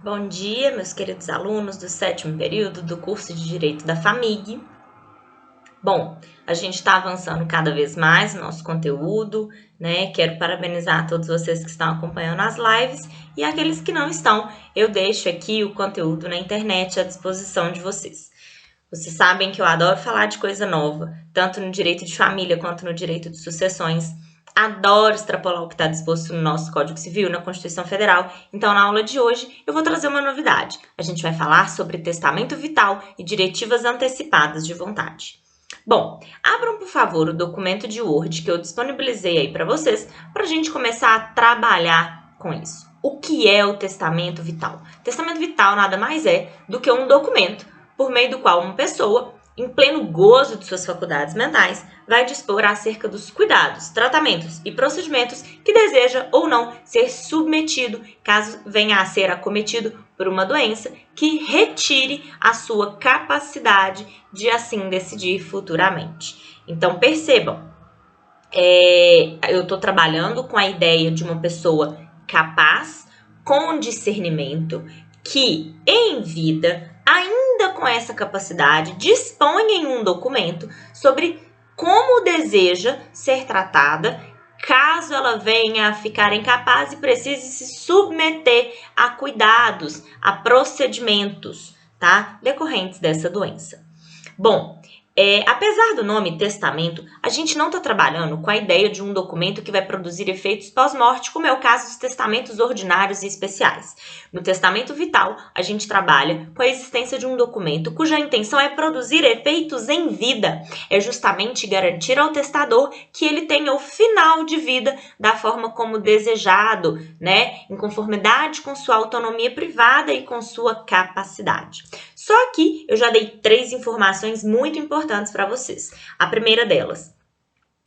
Bom dia, meus queridos alunos do 7º período do curso de Direito da FAMIG. Bom, a gente está avançando cada vez mais no nosso conteúdo, né? Quero parabenizar todos vocês que estão acompanhando as lives e aqueles que não estão, eu deixo aqui o conteúdo na internet à disposição de vocês. Vocês sabem que eu adoro falar de coisa nova, tanto no direito de família quanto no direito de sucessões. Adoro extrapolar o que está disposto no nosso Código Civil, na Constituição Federal. Então, na aula de hoje, eu vou trazer uma novidade. A gente vai falar sobre testamento vital e diretivas antecipadas de vontade. Bom, abram, por favor, o documento de Word que eu disponibilizei aí para vocês, para a gente começar a trabalhar com isso. O que é o testamento vital? Testamento vital nada mais é do que um documento por meio do qual uma pessoa, em pleno gozo de suas faculdades mentais, vai dispor acerca dos cuidados, tratamentos e procedimentos que deseja ou não ser submetido caso venha a ser acometido por uma doença que retire a sua capacidade de assim decidir futuramente. Então, percebam, eu estou trabalhando com a ideia de uma pessoa capaz, com discernimento, que em vida, ainda com essa capacidade, dispõe em um documento sobre como deseja ser tratada caso ela venha a ficar incapaz e precise se submeter a cuidados, a procedimentos, tá? Decorrentes dessa doença. Bom, apesar do nome testamento, a gente não está trabalhando com a ideia de um documento que vai produzir efeitos pós-morte, como é o caso dos testamentos ordinários e especiais. No testamento vital, a gente trabalha com a existência de um documento cuja intenção é produzir efeitos em vida. É justamente garantir ao testador que ele tenha o final de vida da forma como desejado, né? Em conformidade com sua autonomia privada e com sua capacidade. Só que eu já dei 3 informações muito importantes para vocês. A primeira delas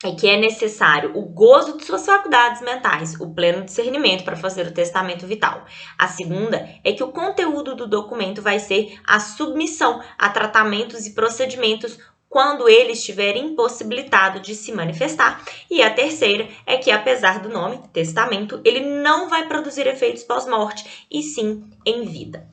é que é necessário o gozo de suas faculdades mentais, o pleno discernimento para fazer o testamento vital. A segunda é que o conteúdo do documento vai ser a submissão a tratamentos e procedimentos quando ele estiver impossibilitado de se manifestar. E a terceira é que, apesar do nome, testamento, ele não vai produzir efeitos pós-morte, e sim em vida.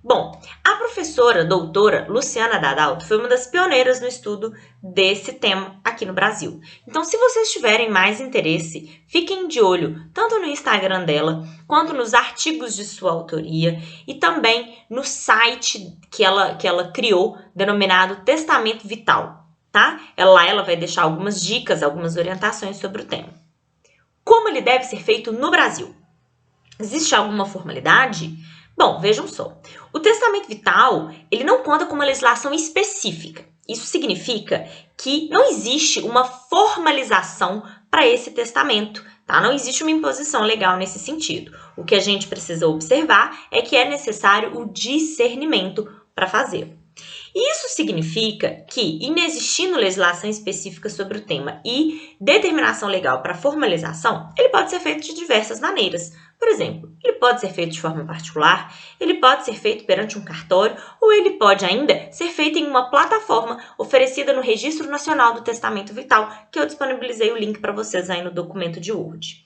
Bom, a professora doutora Luciana Dadalto foi uma das pioneiras no estudo desse tema aqui no Brasil. Então, se vocês tiverem mais interesse, fiquem de olho tanto no Instagram dela, quanto nos artigos de sua autoria e também no site que ela criou, denominado Testamento Vital, tá? Ela vai deixar algumas dicas, algumas orientações sobre o tema. Como ele deve ser feito no Brasil? Existe alguma formalidade? Bom, vejam só. O testamento vital, ele não conta com uma legislação específica. Isso significa que não existe uma formalização para esse testamento, tá? Não existe uma imposição legal nesse sentido. O que a gente precisa observar é que é necessário o discernimento para fazê-lo. Isso significa que, inexistindo legislação específica sobre o tema e determinação legal para formalização, ele pode ser feito de diversas maneiras. Por exemplo, ele pode ser feito de forma particular, ele pode ser feito perante um cartório, ou ele pode ainda ser feito em uma plataforma oferecida no Registro Nacional do Testamento Vital, que eu disponibilizei o link para vocês aí no documento de Word.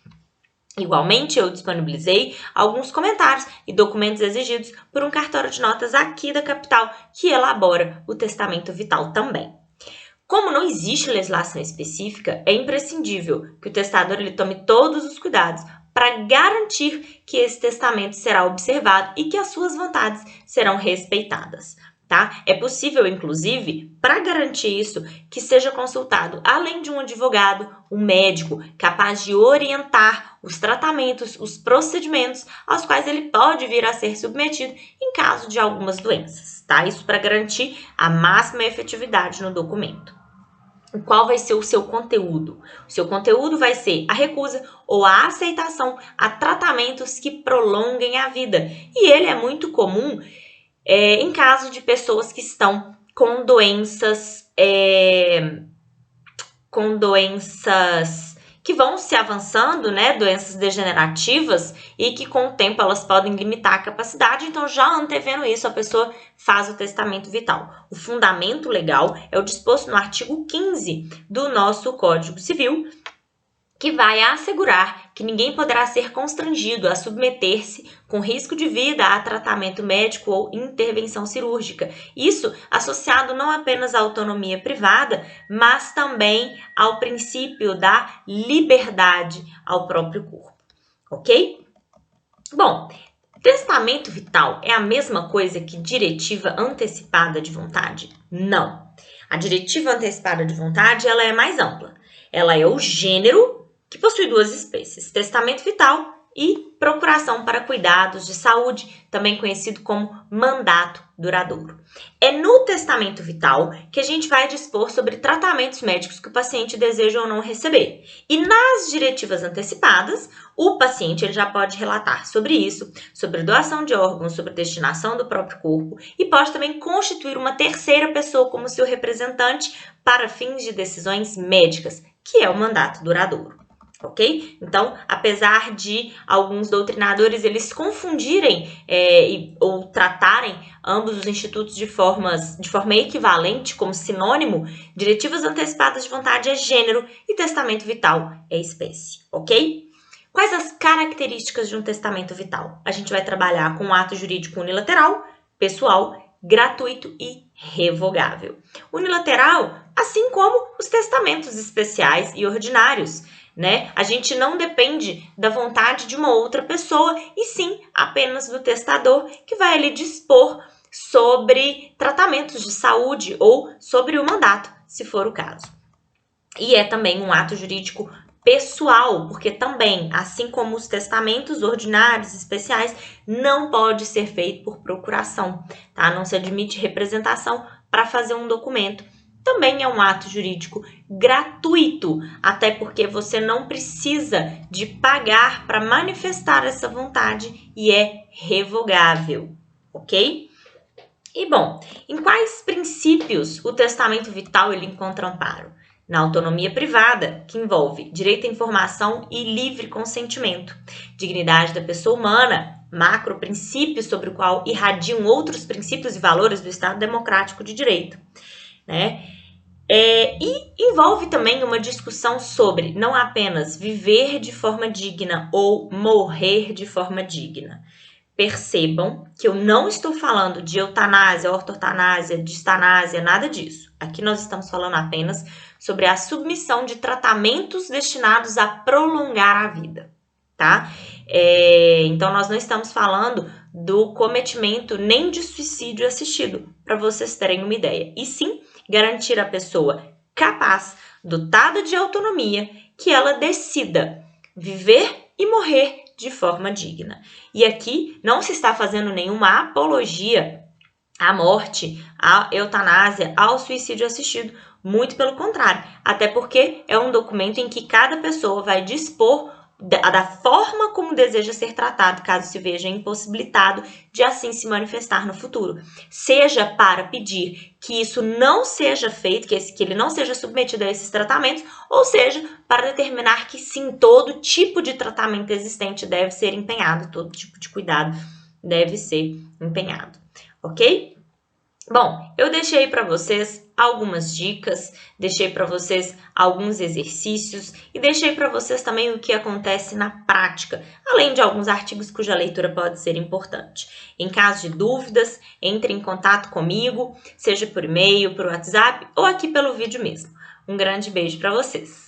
Igualmente, eu disponibilizei alguns comentários e documentos exigidos por um cartório de notas aqui da capital, que elabora o testamento vital também. Como não existe legislação específica, é imprescindível que o testador ele tome todos os cuidados para garantir que esse testamento será observado e que as suas vontades serão respeitadas. Tá? É possível, inclusive, para garantir isso, que seja consultado, além de um advogado, um médico capaz de orientar os tratamentos, os procedimentos aos quais ele pode vir a ser submetido em caso de algumas doenças. Tá? Isso para garantir a máxima efetividade no documento. Qual vai ser o seu conteúdo? O seu conteúdo vai ser a recusa ou a aceitação a tratamentos que prolonguem a vida. E ele é muito comum em caso de pessoas que estão com doenças que vão se avançando, né? Doenças degenerativas e que com o tempo elas podem limitar a capacidade. Então, já antevendo isso, a pessoa faz o testamento vital. O fundamento legal é o disposto no artigo 15 do nosso Código Civil, que vai assegurar que ninguém poderá ser constrangido a submeter-se com risco de vida a tratamento médico ou intervenção cirúrgica. Isso associado não apenas à autonomia privada, mas também ao princípio da liberdade ao próprio corpo, ok? Bom, testamento vital é a mesma coisa que diretiva antecipada de vontade? Não. A diretiva antecipada de vontade ela é mais ampla. Ela é o gênero que possui duas espécies, testamento vital e procuração para cuidados de saúde, também conhecido como mandato duradouro. É no testamento vital que a gente vai dispor sobre tratamentos médicos que o paciente deseja ou não receber. E nas diretivas antecipadas, o paciente ele já pode relatar sobre isso, sobre doação de órgãos, sobre destinação do próprio corpo e pode também constituir uma terceira pessoa como seu representante para fins de decisões médicas, que é o mandato duradouro. Ok? Então, apesar de alguns doutrinadores eles confundirem ou tratarem ambos os institutos de forma equivalente, como sinônimo, diretivas antecipadas de vontade é gênero e testamento vital é espécie, ok? Quais as características de um testamento vital? A gente vai trabalhar com um ato jurídico unilateral, pessoal, gratuito e revogável. Unilateral, assim como os testamentos especiais e ordinários, né? A gente não depende da vontade de uma outra pessoa, e sim apenas do testador, que vai ali dispor sobre tratamentos de saúde ou sobre o mandato, se for o caso. E é também um ato jurídico pessoal, porque também, assim como os testamentos ordinários especiais, não pode ser feito por procuração, tá? Não se admite representação para fazer um documento. Também é um ato jurídico gratuito, até porque você não precisa de pagar para manifestar essa vontade e é revogável, ok? E bom, em quais princípios o testamento vital ele encontra amparo? Na autonomia privada, que envolve direito à informação e livre consentimento, dignidade da pessoa humana, macro princípio sobre o qual irradiam outros princípios e valores do Estado democrático de direito, né? E envolve também uma discussão sobre não apenas viver de forma digna ou morrer de forma digna. Percebam que eu não estou falando de eutanásia, ortotanásia, distanásia, nada disso. Aqui nós estamos falando apenas sobre a submissão de tratamentos destinados a prolongar a vida, tá? Então, nós não estamos falando do cometimento nem de suicídio assistido, para vocês terem uma ideia. E sim, garantir a pessoa capaz, dotada de autonomia, que ela decida viver e morrer de forma digna. E aqui não se está fazendo nenhuma apologia à morte, à eutanásia, ao suicídio assistido. Muito pelo contrário, até porque é um documento em que cada pessoa vai dispor da forma como deseja ser tratado, caso se veja impossibilitado de assim se manifestar no futuro. Seja para pedir que isso não seja feito, que ele não seja submetido a esses tratamentos, ou seja, para determinar que sim, todo tipo de tratamento existente deve ser empenhado, todo tipo de cuidado deve ser empenhado, ok? Bom, eu deixei para vocês algumas dicas, deixei para vocês alguns exercícios e deixei para vocês também o que acontece na prática, além de alguns artigos cuja leitura pode ser importante. Em caso de dúvidas, entre em contato comigo, seja por e-mail, por WhatsApp ou aqui pelo vídeo mesmo. Um grande beijo para vocês!